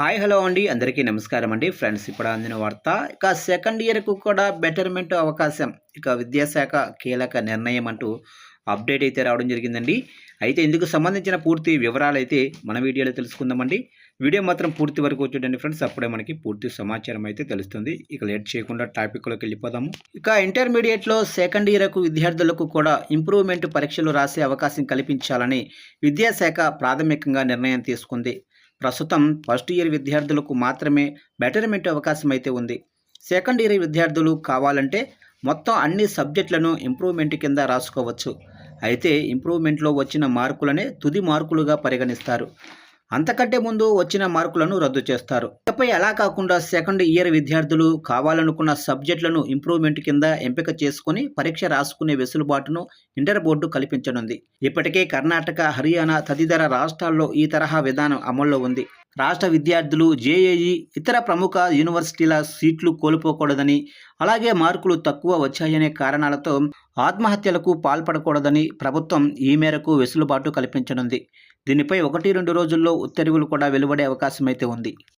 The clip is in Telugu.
హాయ్ హలో అండి అందరికీ నమస్కారం అండి ఫ్రెండ్స్ ఇప్పుడు అందిన వార్త ఇక సెకండ్ ఇయర్కు కూడా బెటర్మెంట్ అవకాశం ఇక విద్యాశాఖ కీలక నిర్ణయం అంటూ అప్డేట్ అయితే రావడం జరిగిందండి. అయితే ఇందుకు సంబంధించిన పూర్తి వివరాలు అయితే మన వీడియోలో తెలుసుకుందామండి. వీడియో మాత్రం పూర్తి వరకు చూడండి ఫ్రెండ్స్, అప్పుడే మనకి పూర్తి సమాచారం అయితే తెలుస్తుంది. ఇక లేట్ చేయకుండా టాపిక్లోకి వెళ్ళిపోదాము. ఇక ఇంటర్మీడియట్లో సెకండ్ ఇయర్కు విద్యార్థులకు కూడా ఇంప్రూవ్మెంట్ పరీక్షలు రాసే అవకాశం కల్పించాలని విద్యాశాఖ ప్రాథమికంగా నిర్ణయం తీసుకుంది. ప్రస్తుతం ఫస్ట్ ఇయర్ విద్యార్థులకు మాత్రమే బెటర్మెంట్ అవకాశం అయితే ఉంది. సెకండ్ ఇయర్ విద్యార్థులు కావాలంటే మొత్తం అన్ని సబ్జెక్టులను ఇంప్రూవ్మెంట్ కింద రాసుకోవచ్చు. అయితే ఇంప్రూవ్మెంట్లో వచ్చిన మార్కులనే తుది మార్కులుగా పరిగణిస్తారు. అంతకంటే ముందు వచ్చిన మార్కులను రద్దు చేస్తారు. ఇకపై అలా కాకుండా సెకండ్ ఇయర్ విద్యార్థులు కావాలనుకున్న సబ్జెక్టులను ఇంప్రూవ్మెంట్ కింద ఎంపిక చేసుకుని పరీక్ష రాసుకునే వెసులుబాటును ఇంటర్ బోర్డు కల్పించనుంది. ఇప్పటికే కర్ణాటక, హర్యానా తదితర రాష్ట్రాల్లో ఈ తరహా విధానం అమల్లో ఉంది. రాష్ట్ర విద్యార్థులు జేఏఈ ఇతర ప్రముఖ యూనివర్సిటీల సీట్లు కోల్పోకూడదని, అలాగే మార్కులు తక్కువ వచ్చాయనే కారణాలతో ఆత్మహత్యలకు పాల్పడకూడదని ప్రభుత్వం ఈ మేరకు వెసులుబాటు కల్పించనుంది. దీనిపై 1-2 రోజుల్లో ఉత్తర్వులు కూడా వెలువడే అవకాశం అయితే ఉంది.